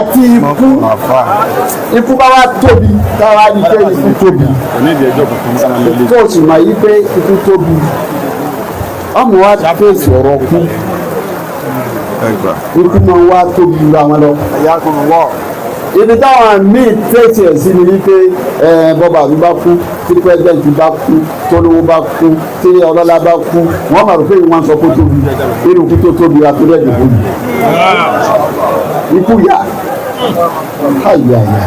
nígbà tí ikú bá wá tóbi táwa ní pé ikú tóbi tó o sì mọ̀ yí pé ikú tóbi ọmọ wa fèsì ọ̀rọ̀ kú ikú máa ń wá tóbi lu àwọn lọ. ibi táwọn míì tẹ̀sí ẹ̀ sí ni wípé bọ́bá mi bá kú tí pẹ́sidẹ̀ntì bá kú tólówó bá kú tí ọlọ́lá bá kú wọ́n máa rò pé wọ́n sọ kó tóbi nínú kú tó tóbi àtúndẹ̀ dìbò yìí. ikú yá ayé ayé.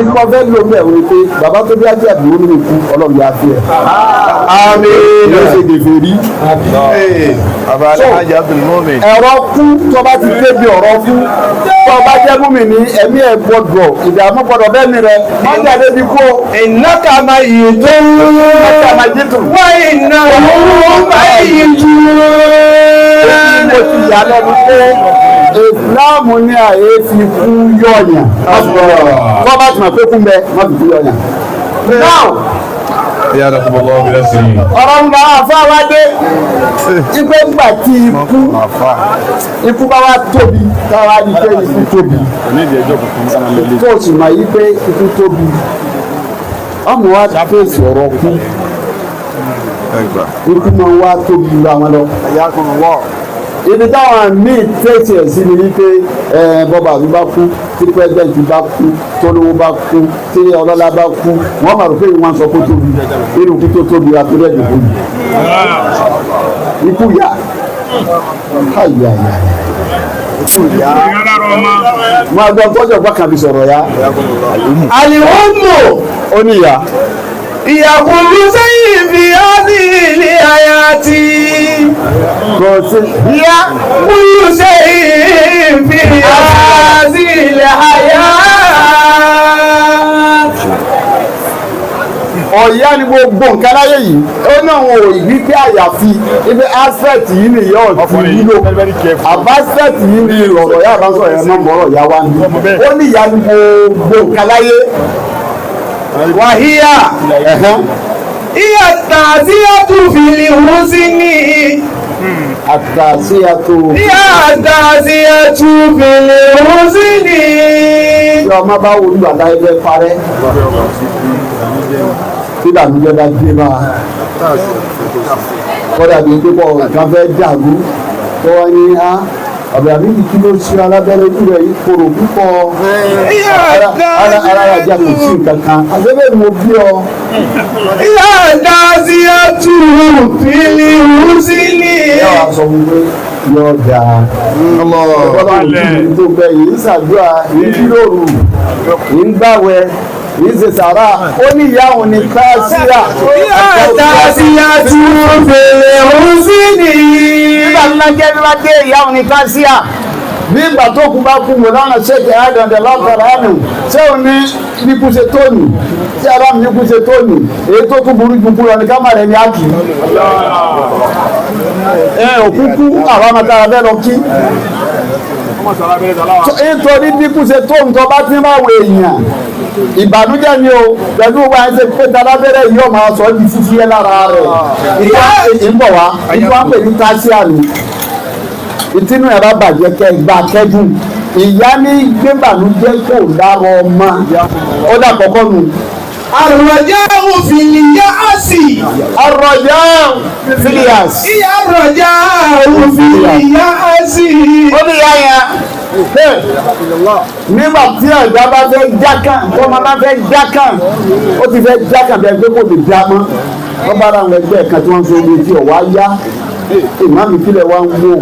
Ìgbà fẹ́ ló bẹ̀ wọ́n pé bàbá tó bí ajé àdúgbò nínú ikú ọlọ́run yà á fi ẹ̀. Àmín. Yóò ṣe dèfè rí. Ẹ̀rọ kú tó bá ti débi ọ̀rọ̀ kú tó bá jẹ́ mú mi ní ẹ̀mí ẹ̀ gbọ́dọ̀ ìdààmú gbọ́dọ̀ bẹ́ẹ̀ ni rẹ̀ má jáde bí kú. Innaka mayyitun. Innaka mayyitun. Wa innahum mayyitun. Mo ti yà lẹ́nu pé ìsìláàmù ní àyè fi kú yọ̀yàn. Tó bá ti mọ̀ pé kú mbẹ má fi kú yọ̀yàn. Now ọ̀rọ̀ ń bá àfáwádé ipe gbà tí ikú bá wá tóbi táwa ní pé ikú tóbi tó o sì mọ̀ yí pé ikú tóbi ọmọ wa fèsì ọ̀rọ̀ kú ikú máa ń wá tóbi lu àwọn lọ. ibi táwọn míì tẹ̀sí ẹ̀ sí ni wípé bọ́bá mi bá kú tí pẹ́sidẹ̀ntì bá kú tólówó bá kú tí ọlọ́lá bá kú wọ́n máa rò pé wọ́n sọ kó tóbi nínú kú tó tóbi àtúndẹ̀ dìbò yìí. ikú yá ayé ayé. Mo àgbọn tọ́jú ọgbà kan fi sọ̀rọ̀ ya. Àlìhùnmù Oníyà. ìyàkùnlú sẹ́yìn fi ọ́dí ilé ayá tí. Kò sí. Ìyàkùnlú sẹ́yìn fi ọ́dí ilé ayá. Ọ̀yá ni gbogbo nǹkan láyé yìí ó náà wọn ò yí pé àyàfi ibi aspect yìí ni ìyá ọ̀tí nílò aspect yìí ni ọ̀rọ̀ yà bá sọ̀rọ̀ yẹn náà mọ̀rọ̀ yà wá ní ó ní ìyá ni gbogbo nǹkan láyé. Wàhíyà ìyà tàzíyàtù fìlì húsínì. Àtàzíyàtù. Ìyà tàzíyàtù fìlì húsínì. Tí ọmọ bá wo nígbà láyé fẹ́ parẹ́ tí ìdàgbẹ́ bá dé bá kọ́dà bíi pípọ̀ nǹkan fẹ́ dàrú tó wá ní ọ̀bẹ̀ àbí kí ló ṣe alábẹ́rẹ́ ojú rẹ̀ yìí kóró púpọ̀ ara ajá kò sí nǹkan kan àgbẹ̀bẹ̀ ni mo bí ọ. Ìyá tàzíyàtù fìlì húsínì. Ìyá wa sọ fún pé yọ da ọlọ́run tó gbẹ yìí ṣàdúrà yìí lóru yìí ń gbàwẹ̀ yìí ṣe sàrà ó ní ìyá òun ní káṣíà. Ìyá tàzíyàtù fìlì húsínì. Nígbà tí wọ́n jẹ́ bí wọ́n dé ìyá òun ní káṣíà bí ìgbà tó kú bá kú mọ̀lánà ṣèkè àdàndẹ̀ lọ́kọ̀ọ̀rọ̀ àmì ṣé ò ní nípú ṣe tóònù tí ara mi nípú ṣe tóònù èyí tó tún burú jùkú lọ ní kámà rẹ̀ ní ákì. Òkúkú àwọn amátára bẹ́ẹ̀ lọ kí. Nítorí nípú ṣe tóònù tó bá ti máa wọ èèyàn ìbànújẹ́ ni o pẹ̀lú wa ẹsẹ̀ pé dálábẹ́rẹ́ yìí ọmọ sọ di fífi ẹ lára rẹ̀ ìbọ̀ wá ìbọ̀ wá pè ní káṣíà ni ìtinú ẹ̀rọ bàjẹ́ kẹ́ gba kẹ́dùn ìyá ní gbẹ́bànújẹ́ kò dára ọmọ ó dà kọ́kọ́ nù. Àrọ̀já òfìlìyà àsì. Àrọ̀já filias. Ìyá àrọ̀já òfìlìyà àsì. Ó ní ìyá yẹn. Nígbà tí ẹ̀dá bá fẹ́ jákàn tọ́mọ bá fẹ́ jákàn ó ti fẹ́ jákàn bẹ́ẹ̀ pé kò lè dá mọ́ wọ́n bá ra àwọn ẹgbẹ́ kan tí wọ́n fi omi tí ọ̀wá yá ìmáàmì kílẹ̀ wá ń wó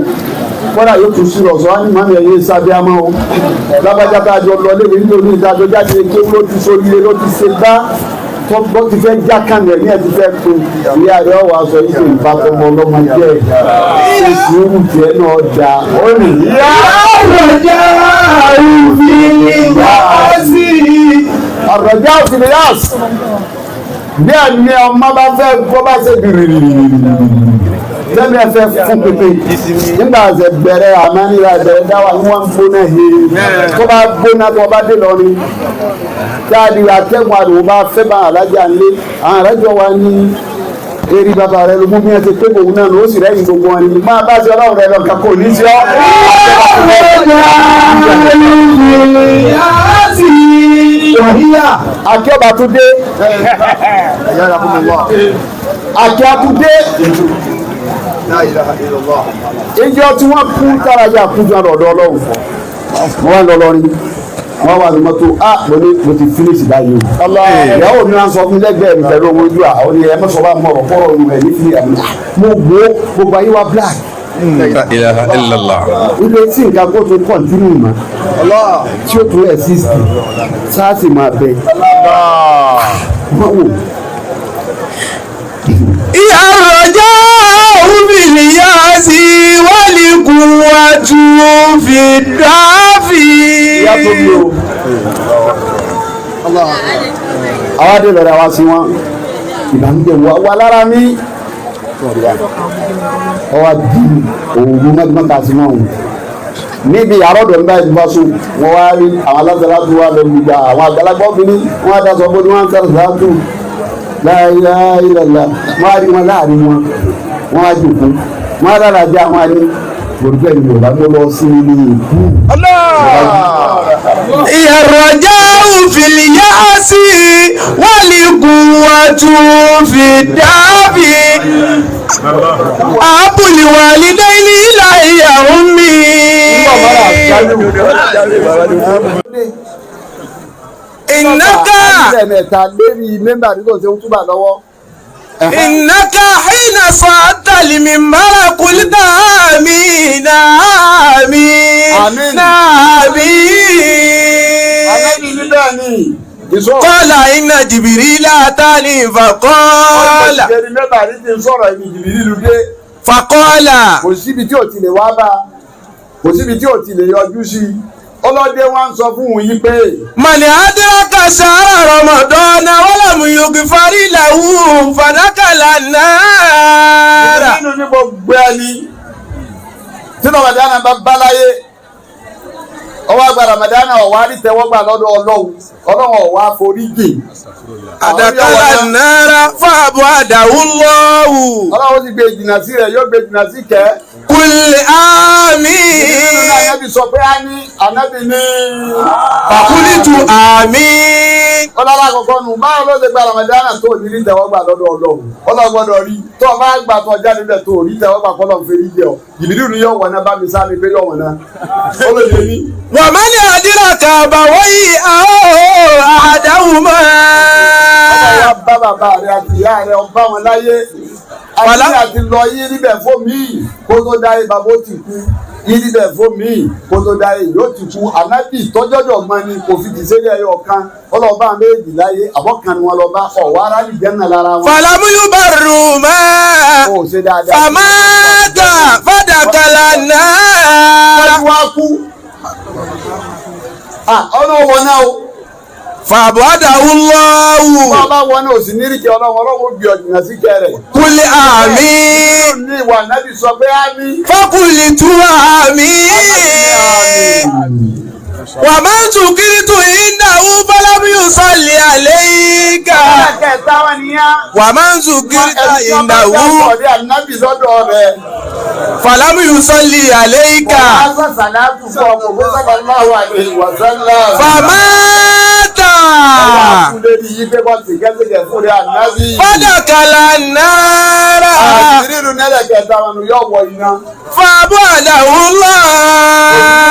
kọ́dà yóò tún sí ọ̀sán ní ìmáàmì ẹ̀yẹ sábẹ́ àmọ́ o lábájá tá a jọ lọ léde ní orí ìdájọ́ jáde ké ló ti sóríire ló ti ṣe bá tó ti fẹ́ jákàn rẹ̀ ní ẹ̀ ti fẹ́ pé ìyá rẹ̀ ọ̀wọ́ aṣọ yìí tó ìbá tọmọ ọlọ́mọ jẹ́ ìṣòro tiẹ̀ náà dá ó ní ìyá Àrọ̀já òfìlìyà àsì. Àrọ̀já òfìlìyà àsì bí ẹni ọmọ bá fẹ́ kó bá ṣe bìrìrìrìrì tẹ́mi ẹ fẹ́ fún pépé nígbà àṣẹ bẹ̀rẹ̀ àmánira bẹ̀rẹ̀ dáwà ní wọ́n ń gbóná he tó bá gbóná tó bá dé lọ ni jáde atẹ́gùn àdùn bá fẹ́ bá alájà ńlé àwọn alájọ wa ní eri bàbá rẹ ló mú bí wọn ti pé òun náà ló sì rẹ́yìn gbogbo wọn ni máa bá ṣe ọlọ́run rẹ lọ kà kò ní sí ọ. akí ọba tún dé akí atúndé ìjọ tí wọ́n kú tárajà kújú ọ̀dọ̀ ọlọ́run wọ́n wá lọ lọ́rin wọ́n wà ní mọ́tò mo ti finish báyìí o ìyàwó mi máa ń sọ fún lẹ́gbẹ̀ẹ́ mi pẹ̀lú owó ojú àwọn ènìyàn ẹ̀mọ́ sọ bá mọ̀rọ̀ fọ́rọ̀ ọ̀run rẹ̀ ní fìlẹ̀ àmì mo gbogbo ayé wa black. ilaha illallah. ilé tí nǹkan kó tó kọ̀ntínú mọ́ tí ó tún exist sáàsì máa bẹ. ìyá rọjò òbílì yá sí wálé kú wájú fi dáfì. ìyá tó bí o àwa dé lọ́dọ̀ àwa sí wọn ìbànújẹ́ wà lára mi ọwọ́ di òògùn mọ́tìmọ́tà sí wọn níbi àròdọ̀ nígbà ìdúbà sùn wọn wá rí àwọn alágbàlá tó wà lọ gbígbà àwọn àgbàlagbà obìnrin wọn á dasọ bó ni wọn ń sáré sáàtù láìláìlàlà wọn á rí wọn láàrin wọn á jòkó wọn á dára jẹ àwọn àní gbòdúgbẹ́ ni yorùbá tó lọ sí ní ìkú. ìyàrọ̀jà òfìlì yá sí wálé kú wájú fi dáfì. àbúlì wà lídé ní ilà ìyàwó mi. ìnáka ìnáka hìnà sọ́tàlì mi mara kùlítà mi nàámi nàámi. Kọ́lá iná jìbìrì látàní fàkọ́lá. Fàkọ́lá. Kò síbi tí ò ti lè wá bá, kò síbi tí ò ti lè yọjú sí. Ọlọ́dẹ wa ń sọ fún òun yí pé. Màní Adíraka sára Rọ̀mọ̀dọ́nà wọ́lọ́mù yòókì farí làwù fàdákàlà náà. Nínú ní gbogbo ẹni tí Ramadana bá báláyé ọwọ́ àgbà Ramadana ọ̀wá rí tẹ́wọ́gbà lọ́dọ̀ Ọlọ́run ọ̀wá foríjì. Àdàkàlà náà fàbọ̀ àdàwù lọ́wù. Ọlọ́run ti gbé ìjìnà sí rẹ̀ yóò gbé ìjìnà sí kẹ́. Kúlẹ̀ àmì. Nínú Ànábì sọ pé á ní Ànábì ní. Fàkúlìtù àmì. Ọlọ́run àkọ́kọ́ nù báwo ló ṣe gba Ramadana tó ní rí tẹ́wọ́gbà lọ́dọ̀ Ọlọ́run. Ọlọ́run gbọ́dọ̀ rí tó o bá gbà tó jáde bẹ̀ tó rí tẹ́wọ́gbà kọ́ lọ́n fèrè jẹ́ ọ. Jìbìrì ni yóò wọ̀nà bá mi sáré pé yóò wọ̀nà. Ó lè dé ní. Wàmánì Adíraka àbàwọ́yì àdáhùn mọ́. Ọba wa bá bàbá rẹ̀ àti ìyá rẹ̀ ọba wọn láyé. Àti lọ yí níbẹ̀ fún mi kó tó dáyé bàbá ó ti kú. Yí níbẹ̀ fún mi kó tó dáyé yóò ti kú. Ànábì tọ́jọ́jọ́ mọ́ ni kò fi ti sẹ́lẹ̀ ẹyọ kan. Ọlọ́ba méjì láyé àbọ̀kan ni wọ́n lọ bá ọ̀wá aráàlú jẹ́nà lára wọn. Fàlámúyú bá rù mọ́. Ó ṣe dáadáa. Fàmáàtà fàdàkàlà náà. Wọ́n ti wá kú. Ọlọ́wọ́ náà o. Fàbọ̀ àdàwù lọ́wù. Wọ́n bá wọn náà ò sì nírìkì ọlọ́wọ́ bí ọ̀jìnà sí kẹrẹ̀. Kúlẹ̀ àmì. Ní ìwà nábì sọ pé àmì. Fọ́kùlì tú àmì. Wà máa ń tún kiri tún ìdáwó bọ́lábíyù sọ́ọ̀lì àlẹ́yìnká. Wà máa ń tún kiri tún ìdáwó. Fàlábíyù sọ́ọ̀lì àlẹ́yìnká. Fàmáàtà. Fọ́dọ̀kàlà náírà. Fàbọ̀ àdàwù lọ́ọ̀.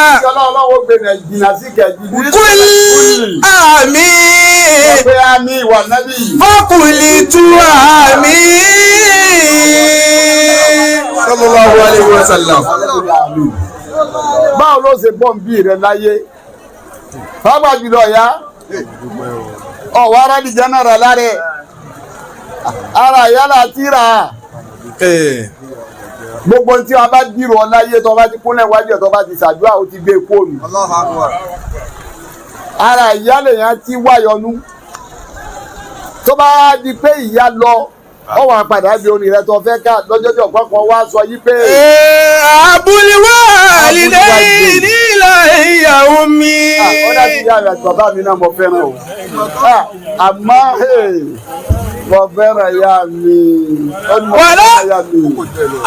Kúl àmì. Fọ́kùlì tú àmì. Sallallahu alaihi wasallam. Báwo ló ṣe bọ́ ń bí rẹ láyé? Fábà jùlọ ya. Ọ̀wọ́ ara di jẹ́nàrà láre. Ara yálà tíra. Gbogbo tí a bá dìrò ọláyé tó bá ti kúnlẹ̀ wájú ẹ̀ tó bá ti ṣàdúrà ó ti gbé fóònù. Ara ìyá lèyàn ti wáyọnú. Tó bá di pé ìyá lọ, ó wà padà bí orin rẹ tó fẹ́ ká lọ́jọ́jọ́ pọ́pọ́ wá sọ yí pé. Àbúlé wá àlìdé nílà ìyàwó mi. Ó dá sí ìyá rẹ̀ àti bàbá mi náà mo fẹ́ràn o. Àmọ́ mo fẹ́ràn ìyá mi. Wàlá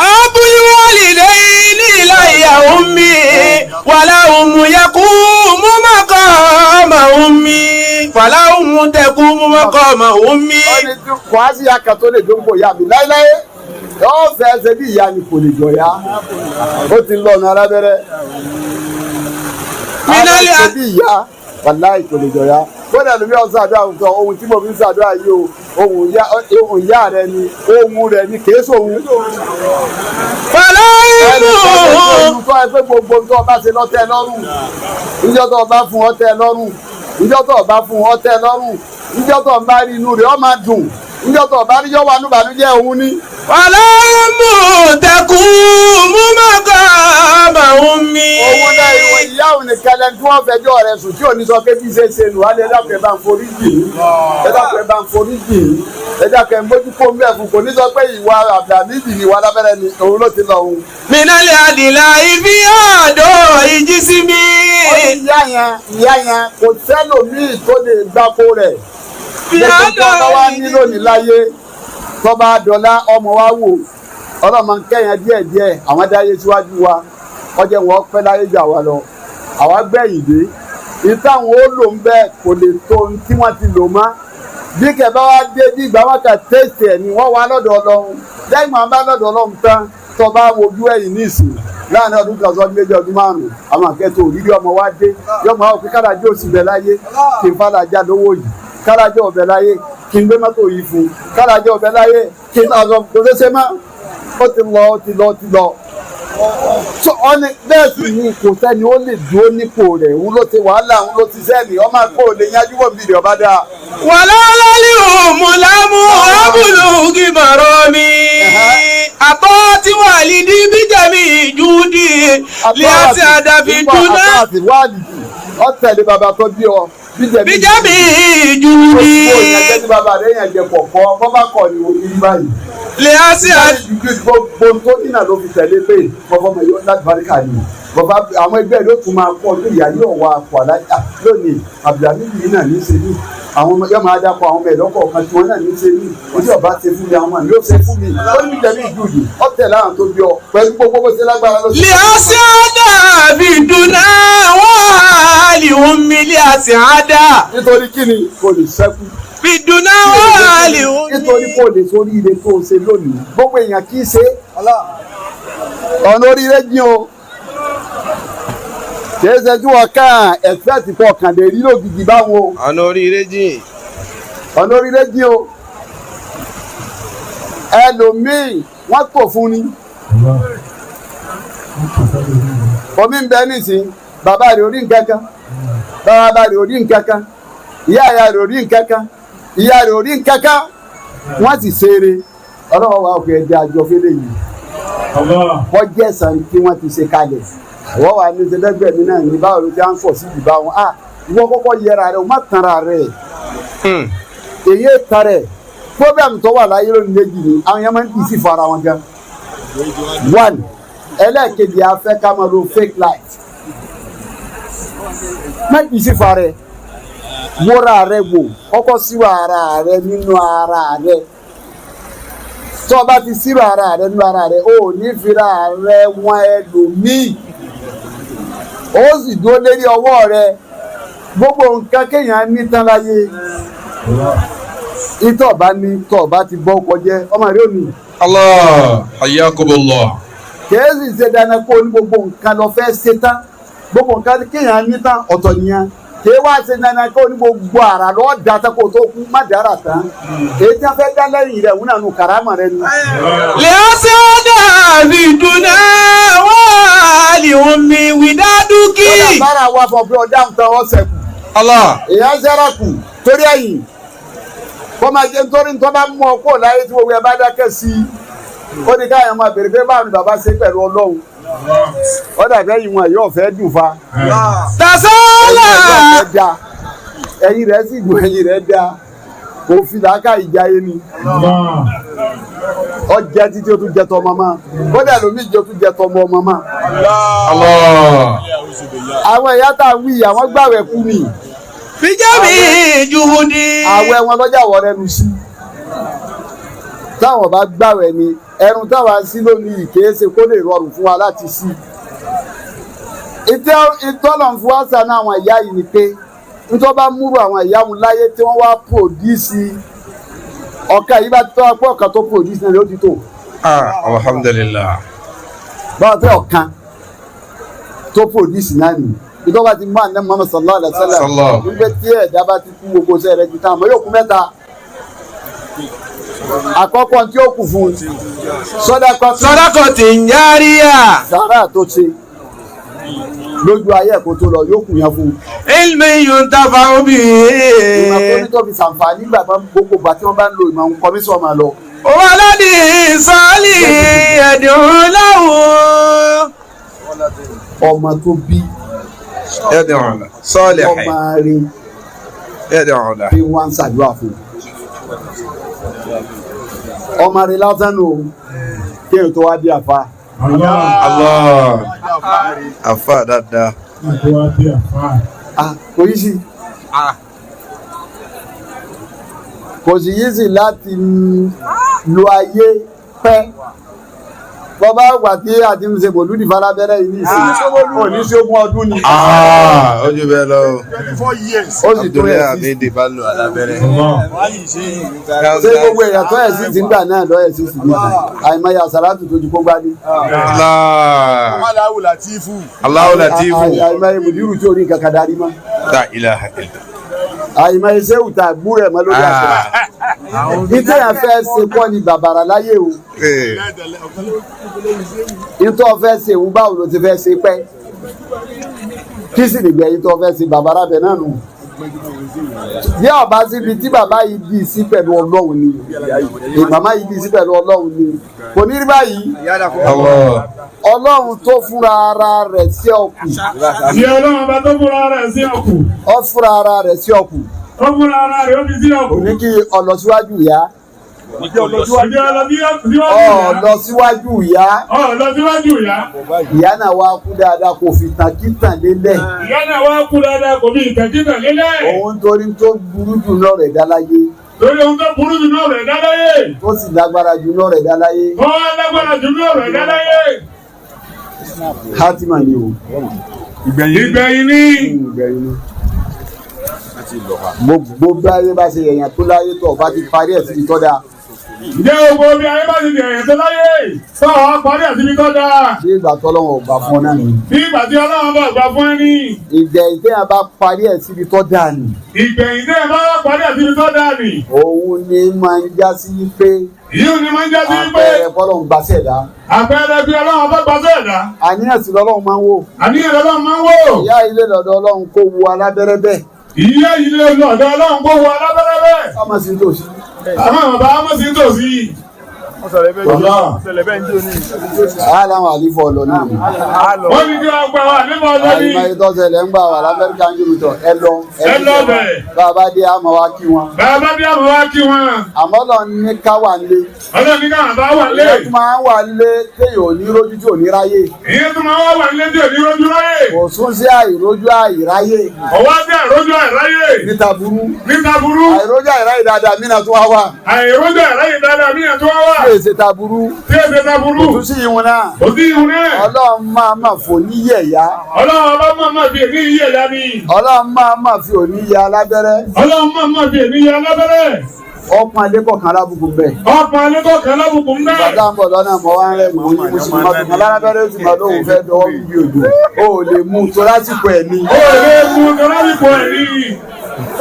abúlé wàlì lẹ́yìn ìlàyà omi wàlá òmù yẹkú mú mọ́kọ́ ọmọ omi wàlá òmù tẹkú mú mọ́kọ́ ọmọ omi. wọ́n ní tí kò á sí aka tó lè dóńgbò ìyá mi láéláé yóò fẹ́ ṣe bí ìyá mi kò lè jọ ya ó ti lọ ọ̀nà alábẹ́rẹ́ Minali ṣe bí ìyá wàláì kò lè jọ ya gbọ́dọ̀ lómi ọ̀sán àdúrà nǹkan ohun tí mo fi ń ṣàdúrà yìí o ohun ìyá rẹ ni ohun rẹ ni kèé sóhun. wàlá ìmú. tó ẹ pé gbogbo tó o bá ṣe lọ́tẹ̀ lọ́rùn níjọ́ tó o bá fún ọtẹ̀ lọ́rùn níjọ́ tó o bá fún ọtẹ̀ lọ́rùn níjọ́ tó o bá rí inú rẹ̀ ó máa dùn níjọ́ tó o bá rí yọ wà níbànújẹ́ òun ni. wàlá ìmú tẹkú mú mọ́kọ́ ọmọ omi. owó náà ìwọ ìyá òun nìkan lẹni tí wọ́n fẹjọ́ rẹ̀ sùn tí ò ní sọ pé bí ṣe ṣe nù á lè dákẹ́ bá ń forí jì í ẹ bá ń forí jì í ẹ dákẹ́ ń bójú kó ń bẹ̀ fún kò ní sọ pé ìwà àbdàmídì ni ìwà lábẹ́rẹ́ ni òun ló ti lọ òun. Minali adìlà ibi àdó ìjì sí mi. ìyá yẹn kò sẹ́lòmíì tó lè gbáko rẹ̀ gbogbo tó ọba wa nílò níláyé tọ́ba dọ́là ọmọ wa wò ọlọ́mọ kẹ́yìn díẹ̀díẹ̀ àwọn dáyé síwájú wa ọjọ́ wọn pẹ́ láyé jà wá lọ àwa gbẹ̀yìn dé ìtàwọn ó lò ń bẹ́ẹ̀ kò lè tó ohun tí wọ́n ti lò mọ́ bí kẹ̀bá wa dé bí ìgbà wọn kà tẹ̀sí ẹ̀ ni wọ́n wá lọ́dọ̀ ọlọ́run lẹ́yìn wọn bá lọ́dọ̀ ọlọ́run tán tọ́ba wojú ẹ̀yìn ní ìsìn láàrin ọdún kan sọ́dún méjì ọdún márùn-ún àwọn akẹ́tọ̀ òrírí ọmọ wa dé yọmọ àwọn òkè kárájọ́ òsì bẹ̀ láyé kí n fàlàjà lówó yìí kárájọ́ ọ̀bẹ láyé kí n gbé mọ́tò yìí fún kárájọ́ ọ̀bẹ láyé kí n náà sọ kò ṣeé ṣe mọ́ ó ti lọ. so ọ̀nì bẹ́ẹ̀ sì ni kò sẹ́ni ó lè dúró nípò rẹ̀ òun ló ti wàhálà òun ló ti sẹ́ni ọmọ àpò lè yanjú wọ́n bìrì ọba dáa. wàlá lálẹ́ òmùlámù ábùlù gímọ̀rọ̀ mi. àtọ́ tí wà lì ní bíjẹ̀mí ìjúdì lè àti àdàbí dúná. ọ̀tẹ̀lẹ̀ bàbá tó bí ọ bíjẹ̀mí ìjúdì. ó yẹn ní bàbá rẹ̀ yẹn jẹ pọ̀pọ̀ bọ́ bá kọ̀ ní omi báyìí. lè àti àdàbí. gbogbo tó dínà ló fi tẹ̀lé pé bọ́bọ́ mọ̀ yóò láti baríkà ni bàbá àwọn ẹgbẹ́ ló tún máa pọ̀ ní ìyá yóò wá àpò alájà lónìí Abdulhamid yìí náà ní í ṣe ní àwọn ọmọ yóò máa dápọ̀ àwọn ọmọ ẹ̀dọ́kọ̀ kan tí wọ́n náà ní í ṣe ní ojú ọba ṣe fún mi àwọn ọmọ yóò ṣe fún mi ó ní ìjẹ́bí ìjúùdì ọ̀tẹ̀ láwọn tó bí ọ pẹ̀lú gbogbo bó ṣe lágbára ló ṣe. lè àti àdàbí dúná wọ́n á lè omi lè àti àdà. nítorí kí ni kò lè ṣẹ́kù. bìdùnà wọ́n á lè omi. nítorí kò lè sórí ire tó ṣe lónìí gbogbo èèyàn kì í ṣe ọ̀nà oríire jìn o kìí ṣe tí wọ́n kàn ẹ̀fẹ́ẹ̀tì pọ̀ kàn lè rí lògìgì báwo. ọ̀nà oríire jìn. ọ̀nà oríire jìn o ẹlòmíì wọ́n tò fún ni omi ń bẹ nísìn bàbá rẹ̀ orí nǹkankan bàbá rẹ̀ orí nǹkankan ìyá rẹ̀ orí nǹkankan ìyá rẹ̀ orí nǹkankan wọ́n sì ṣeré ọlọ́wọ́ wa òkè ẹ̀jẹ̀ àjọ fẹ́lẹ̀ yìí wọ́n jẹ́ ẹ̀sán tí wọ́n ti ṣe kalẹ̀ wọ́n wà ní ṣẹlẹ́gbẹ̀ẹ́ mi náà ní báwo ló ti à ń fọ̀ sí ìdìbò àwọn ìwọ kọ́kọ́ yẹra rẹ̀ o má tanra rẹ̀ èyí ta rẹ̀ problem tó wà láyé lónìí méjì ni àwọn yẹn máa ń kì í sí fara wọn gan one ẹlẹ́ẹ̀kejì afẹ́ ká máa lo fake life má kì í sí fara rẹ̀ wúra rẹ̀ wò kọ́kọ́ síwò ara rẹ̀ nínú ara rẹ̀ tó o bá ti síwò ara rẹ̀ nínú ara rẹ̀ o ò ní fira rẹ̀ wọn ẹlòmíì ó sì dúró lérí ọwọ́ rẹ̀ gbogbo nǹkan kéèyàn ní tán láyé ìtọ̀ bá ní tọ̀ bá ti bọ́ kọjẹ́ ọmọ rẹ̀ ò ní. Allah hayyakumullah. kèésì ṣe dandan kó ní gbogbo nǹkan lọ fẹ́ ṣe tán gbogbo nǹkan kéèyàn ní tán ọ̀tọ̀ nìyẹn kèé wá ṣe dandan kó ní gbogbo ara lọ́ọ́ da tán kó tó kú má dára tán èyí tí wọ́n fẹ́ dá lẹ́yìn rẹ̀ wọ́n náà nù kàrámà rẹ̀ nù. lè ṣe dàbí dùnà wọ́n lè omi wìdádùkì. ó dà bára wa fọ bí ọjà ń tan ọ̀sẹ̀ kù. Allah. èèyàn ṣẹ́ra kù torí ẹ̀yìn kó máa jẹ́ nítorí tó bá mú ọ kó láyé tí gbogbo ẹ bá dákẹ́ sí i ó ní káyọ̀ máa bèrè pé báwo ni bàbá ṣe pẹ̀lú ọlọ́run ó dàbẹ́ yìí wọn yóò fẹ́ dùn fa. tàṣálà. ẹ̀yìn rẹ̀ sì gùn ẹ̀yìn rẹ̀ da kò fi làákà ìjà yé ni ọjà títí o tún jẹ tọ ọmọ máa kódà lómi ìjọ tún jẹ tọ ọmọ ọmọ máa. àwọn ẹ̀yà tá a wí àwọn gbàwẹ̀ kú mi. bíjẹ́mi jùhùdì. àwẹ̀ wọn lọ́jà wọ̀ rẹ̀ lu sí táwọn bá gbàwẹ̀ ni ẹnu táwa sí lónìí kìí ṣe kó lè rọrùn fún wa láti sí. ìtọ́nà fún wa sànú àwọn ìyá yìí ni pé nítorí bá múrò àwọn ìyá mu láyé tí wọ́n wá pòdíìsì ọ̀ka yìí bá tọ́ pé ọ̀kan tó pòdíìsì náà ló ti tó. alhamdulillah. báwo tẹ ọ̀kan tó pòdíìsì náà nì nítorí bá ti mú àná Muhammad sallallahu alaihi wasallam nígbà tí ẹ̀dá bá ti kú gbogbo sẹ́rẹ̀ ti tán àmọ́ yóò kú mẹ́ta. àkọ́kọ́ tí ó kù fún sọ́dákọ̀ tí ń járíyà. sàrà tó ṣe lójú ayé ẹ̀kọ́ tó lọ yóò kù yẹn fún. ilmi yuntafa'u bihi. ìmọ̀ tó ní tó fi ṣàǹfààní gbàgbọ́ gbogbo ìgbà tí wọ́n bá ń lo ìmọ̀ kọ́mísọ̀ máa lọ. waladi sali yad'u lahu. ọmọ tó bí sọ́ọ̀lì ọmọ rẹ̀ bí wọ́n ń ṣàdúrà fún. ọmọ rẹ̀ lásán nù kí èèyàn tó wá di àfa. Allah. Àfa dáadáa. kò yí sí. kò sì yí sí láti lo ayé pẹ́. bọ́bá àgbà tí a ti ń ṣe bòlúdì falábẹ́rẹ́ yìí ní ìsìn oníṣègùn ọdún ni. Ó jù bẹ́ẹ̀ lọ. 24 years. ó sì tó yẹ sí. Abẹ́dẹ̀ bá lò alábẹ́rẹ́. ṣé gbogbo èèyàn tó yẹ sí ti ń gbà náà lọ́yẹ̀ sí sí ní àìmọye àsàlátù tó ju kó gbá ní. Allahu Latifu. Allahu Latifu. àìmọye mùdírù tí orí kankan darí mọ́. La ilaha illa. àìmọye sẹ́wù tá a gbúrẹ̀ mọ́ lórí àṣẹ. ìtẹ́ yẹn fẹ́ ṣe kọ́ ni bàbàrà láyé o. ìtọ́ fẹ́ ṣe òun báwo ló ti fẹ́ ṣe pẹ́. kí sì nìgbẹ́ ìtọ́ fẹ́ ṣe bàbàrà bẹ̀ náà nù. bí ọba síbi tí bàbá yìí bí sí pẹ̀lú ọlọ́run ni màmá yìí bí sí pẹ̀lú ọlọ́run ni kò ní rí báyìí. ọlọ́run tó fúnra ara rẹ̀ sí ọkù. Ìyá ọlọ́run bá tó fúnra rẹ̀ sí ọkù. Ó fúnra ara rẹ̀ sí ọkù. Ó fúnra ara rẹ̀ ó fi sí ọkù. Kò ní kí ọlọsíwájú ìyá. Ọlọsíwájú ìyá. Ọlọsíwájú ìyá. Ìyá náà wá kú dáadáa kò fi tàkìtàn lélẹ̀. Ìyá náà wá kú dáadáa kò fi tàkìtàn lélẹ̀. Òun torí tó burú jù náà rẹ̀ dá láyé. Torí ohun tó burú jù náà rẹ̀ dá láyé. Tó sì lágbára jù náà rẹ̀ dá láyé. Tó lágbára jù náà rẹ̀ dá láyé. Hátímà ni o. Ìgbẹ̀yìn ni. Gbogbo bí ayé bá ṣe yẹ̀yàn tó láyé tó bá ti parí ẹ̀ síbi tó dáa. Ǹjẹ́ gbogbo bí ayé bá ti yẹ̀yàn tó láyé tó parí ẹ̀ síbi tó dáa. Bí ìgbà tó Ọlọ́run ọ̀gbà fún ọ náà ni. Bí ìgbà tí Ọlọ́run bá gbà fún ẹ ní. Ìgbẹ̀yìn téèyàn bá parí ẹ̀ síbi tó dáa ni. Ìgbẹ̀yìn téèyàn bá parí ẹ̀ síbi tó dáa ni. Òun ni máa ń já sí pé. Yíò ni máa ń já sí pé. Àpẹẹrẹ fọ́lọ́run gbàṣẹ́ ẹ̀dá. Àpẹẹrẹ bí Ọlọ́run bá gbàṣẹ́ ẹ̀dá. Àníyàn sí lọ́lọ́run máa ń wò. Àníyàn lọ́lọ́run máa ń wò. Ìyá ilé lọ́dọ̀ Ọlọ́run kó wo alábẹ́rẹ́ bẹ́ẹ̀. Ìyá ilé lọ́dọ̀ Ọlọ́run kó wo alábẹ́rẹ́ bẹ́ẹ̀. Ọmọ sí tòsí. Àwọn bàbá ọmọ sí tòsí. Aláwọ̀ àlífọ̀ ọ̀lọ́ náà. Wọ́n ní kí wọ́n gba àwọn àlífọ̀ ọ̀lọ́ ní. Àìmọ̀ ìtọ́sẹ̀lẹ̀ ń gbà wà lábẹ́ríkà ń jùlọ tọ̀ ẹ lọ. Ẹ lọ bẹ̀. Bàbá dé àmọ́ wá kí wọn. Bàbá dé àmọ́ wá kí wọn. Àmọ́ lọ ní ká wà lé. Ọlọ́run ní káwọn bá wà lé. Ìyẹn tó máa ń wà lé téèyàn ò ní rójú tí ò ní ráyè. Ìyẹn tó máa wà lé tí ò ní rójú ráyè. Kò sún sí àìrójú àìráyè. Ọwọ́ sí àìrójú àìráyè. Níta burú. Níta burú. Àìrójú àìráyè dáadáa mí náà tó wá wà. Àìrójú àìráyè dáadáa mí náà tó wá wà. Tí èsè ta burú. Tí èsè ta burú. Kò tún sí ìhun náà. Kò sí ìhun náà. Ọlọ́run máa fò ní yẹ̀yá. Ọlọ́run máa fi èmi yẹ̀ yá ni. Ọlọ́run máa fi òní ya alábẹ́rẹ́. Ọlọ́run máa fi èmi yẹ alábẹ́rẹ́. Ọkùn alẹ́kọ̀ọ́kan alábùkún bẹ́ẹ̀. Ọkùn alẹ́kọ̀ọ́kan alábùkún bẹ́ẹ̀. Bàdá ń bọ̀ lọ́nà mọ́ wá ń rẹ̀ mọ́ ní mùsùlùmí ọdún alábẹ́rẹ́ sì máa lóhùn fẹ́ dọwọ́ bíbí òjò. O ò lè mú tó lásìkò ẹ̀ ní. O ò lè mú tó lásìkò ẹ̀ ní.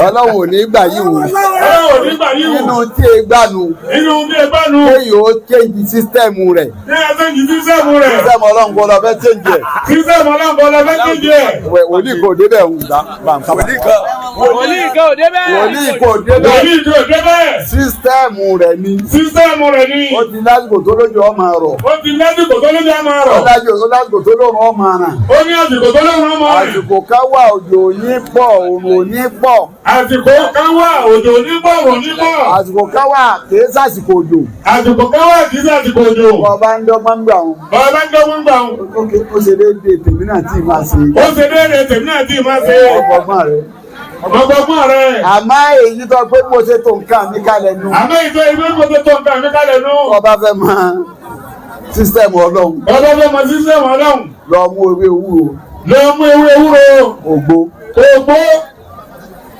Ọlọ́run ò ní gbà yìí wò. Ọlọ́run ò ní gbà yìí wò. Nínú tí e gbànú. Nínú tí e gbànú. Kéyìí ó kéjì sísítẹ́ẹ̀mù rẹ̀. Kéyìí sísítẹ́ẹ̀mù rẹ̀. Sísítẹ́ẹ̀mù ọlọ́run kò lọ fẹ́ kéjì ẹ̀. Sísítẹ́ẹ̀mù ọlọ́run kò lọ fẹ́ kéjì ẹ̀. Wòlíì kò débẹ̀ ń gbà. Wòlíì kò débẹ̀. Wòlíì kò débẹ̀. Wòlíì kò débẹ̀. Sísítẹ́ẹ̀mù rẹ̀ ni. Sísítẹ́ẹ̀mù rẹ̀ ni. Ó ti lásìkò tó lójú ọmọ rọ̀. Ó ti lásìkò tó lójú ọmọ rọ̀. Ó lásìkò tó lójú ọmọ ràn. Ó ní àsìkò tó lójú ọmọ rẹ̀. Àsìkò ká wà òjò ní pọ̀ òrùn ní pọ̀. Àsìkò ká wà òjò ní pọ̀ òrùn ní pọ̀. Àsìkò ká wà kìí sàsìkò òjò. Àsìkò ká wà kìí sàsìkò òjò. Bọ́ọ̀bá ń dọ́gbọ́n gbà wọn. Bọ́ọ̀bá ń dọ́gbọ́n gbà wọn. Ó ṣe déédéé tèmi náà tí ì máa ṣe. Ó ṣe déédéé tèmi náà tí ì máa ṣe. Ọgbọ́n rẹ̀. ọgbọ́gbọ́n rẹ̀. àmọ́ èyí tó pé mo ṣe tó nǹkan mi kalẹ̀ nù. àmọ́ ìfẹ́ ìwé mo ṣe tó nǹkan mi kalẹ̀ nù. ọba fẹ́ mọ sísítẹ́ẹ̀mù ọlọ́run. ọba fẹ́ mọ sísítẹ́ẹ̀mù ọlọ́run. lọ mú ewé ewúro. lọ mú ewé ewúro. ògbó. ògbó.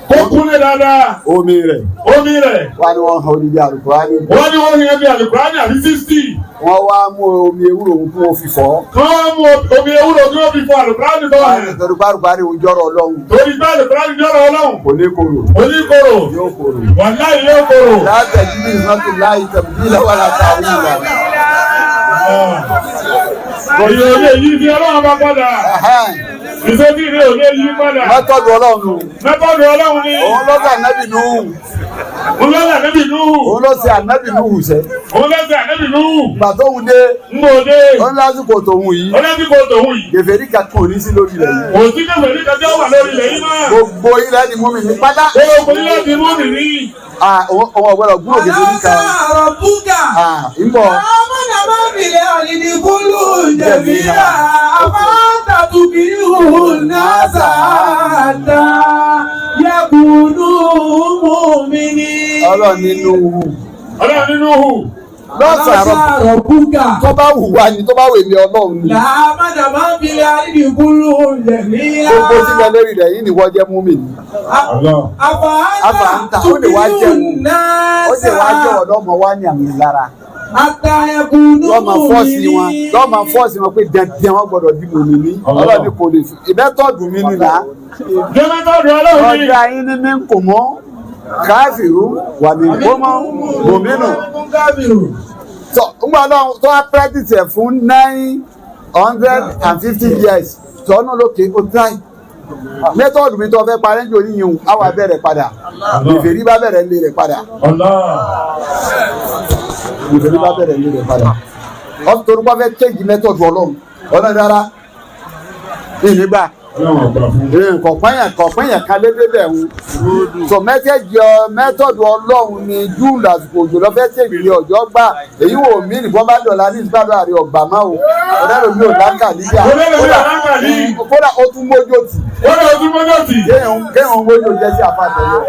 kó kúnlẹ̀ dáadáa. omi rẹ̀. omi rẹ̀. wá ní wọ́n han odidi àlùkùránì. wọ́n ní wọ́n yan bí àlùkùránì àbí 60. wọ́n wá mú omi ewúro kí wọ́n fi fọ́. wọ́n mú omi ewúro kí wọ́n fi fọ́ àlùkùránì tó wà ní. torí pé àlùkùránì ò jọrọ ọlọ́run. torí pé àlùkùránì jọrọ ọlọ́run. kò ní korò. kò ní korò. yóò korò. wàláhì yóò korò. láti ẹ̀jú bí ìsọ́tì láì tẹ̀bí lọ́wọ́ láti àwọn ìlà. òye òye yìí fi ọlọ́run bá padà. ìṣèjì rẹ̀ òye yìí padà. mẹ́tọ́dù ọlọ́run. mẹ́tọ́dù ọlọ́run ni. òun ló ṣe ànábì Núhù. òun ló ṣe ànábì Núhù. òun ló ṣe ànábì Núhù sẹ́. òun ló ṣe ànábì Núhù. ìgbà tóun dé. ń bò dé. òun lásìkò tòun yìí. òun lásìkò tòun yìí. gèfèrí kankan ò ní sí lórí ilẹ̀ yìí. kò sí gèfèrí kankan wà lórí ilẹ̀ yìí náà. gbogbo ilẹ̀ ni mú mi ní pátá. gbogbo ilẹ̀ ni mú mi ní. òun ọ̀gbọ́dọ̀ gbúrò gèfèrí kan. ń bọ̀. bílẹ̀ àlìní kúlù jẹ̀míra àbátàtúbírù nàzàdà yẹkùnú mùmíní. ọlọ́run nínú hù. ọlọ́run nínú hù. lọ́sàárọ̀ búgà. tó bá wù wá ni tó bá wù mí ọlọ́run ni. làbàdà máa ń bílẹ̀ àlìní kúlù jẹ̀míra. gbogbo tí bẹ lórí rẹ̀ yìí ni wọ́n jẹ́ mùmíní. àfàǹtà ó lè wá jẹ́ ó lè wá jẹ́ ọ̀dọ́ ọmọ wa ní àmì lára. lọ́mọ fọ́ọ̀sì wọn pé dandan wọn gbọ́dọ̀ di mùmíní. ọlọ́run kò lè fi ìbẹ́tọ̀dù mi nìlá. ọjọ́ ayé ní mi kò mọ́ káfíìrù wà ní gbọ́mọ́ mùmínù. so ngbà náà tó wá practice ẹ̀ fún 950 years tọ́nà lókè ó try. mẹ́tọ̀dù mi tó fẹ́ parẹ́ jò yíyún àwọn abẹ́rẹ́ padà ìfèrí bá bẹ̀rẹ̀ lé rẹ̀ padà. ìfèrí bá bẹ̀rẹ̀ lé rẹ̀ padà. ọ̀tún tó fẹ́ change mẹ́tọ̀dù ọlọ́run ọ̀nà dára ìnígbà kọ̀pẹ́yàn kan lédè bẹ̀ ń so mẹ́tọ̀dù ọlọ́run ni júù lásìkò òjò lọ́fẹ́ tèmi ní ọjọ́ gbà èyí wò mí nìbọn bá dọ̀la ní ìsìnkú àrí ọgbà máa o ọ̀dẹ́rẹ́ mi ò láǹkà níjà kódà ó tún mójó tì kéèyàn mójó jẹ́ sí àfàtẹ́lẹ̀.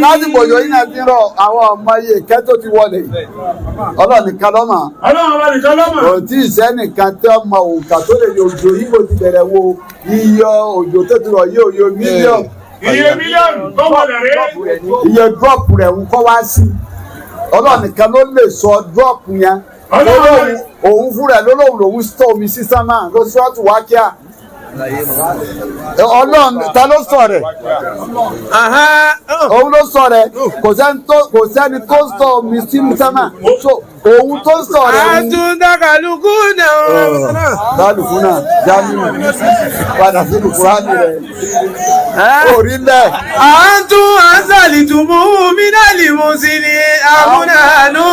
láti bòjò yìí náà ti rọ àwọn ọmọ iye ìkẹ́ tó ti wọlé ọlọ́run nìkan lọ́mọ. kò tí ì sẹ́nìkan tẹ́ ọmọ òǹkà tó lè ní òjò yìí kò ti bẹ̀rẹ̀ wo iye òjò tó ti rọ̀ yé òye mílíọ̀nù. iye mílíọ̀nù tó wọlé rẹ̀. iye dúrọ́pù rẹ̀ ń kọ́ wá sí ọlọ́run nìkan ló lè sọ dúrọ́pù yẹn. òun fúnra ẹ̀ lólóhùn lòun sọ omi sí sámà ló sọ́ọ̀tù wá kíá. ọlọ́run ta ló sọ rẹ̀ òun ló sọ rẹ̀ kò sẹ́ni tó sọ omi sí sámà so òun tó sọ rẹ̀ òun. àtúndàkàlùkù náà. kálukú náà Jamiu padà sí Kùránì rẹ̀ orí bẹ́ẹ̀. àtún àǹsàlìtùmù mínàlì mùsílì àmúnàánú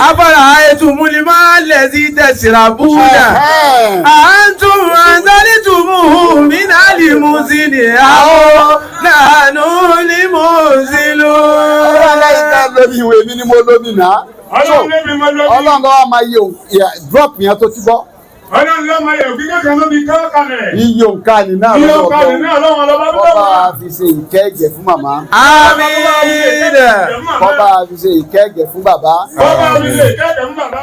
afárá ètùmùlímọ́ lẹ́sí tẹ̀síràbùdà. àtún àǹsàlìtùmù mínàlì mùsílì àmúnàánú límùsílù. ọlọ́run ká lómi ìwé mi ni mo lómi náà. ọlọ́run lọ́wọ́ máa yẹ drop yẹn tó ti bọ́. ọlọ́run lọ́wọ́ máa yẹ òbí kankan lóbi kọ́kànlẹ̀. iye òǹkà ni náà iye òǹkà ni náà lọ́wọ́ lọ́wọ́ bá bá fi ṣe ìkẹ́gẹ̀ fún màmá. àmín. kọ́ bá fi ṣe ìkẹ́gẹ̀ fún bàbá. kọ́ bá fi ṣe ìkẹ́gẹ̀ fún bàbá.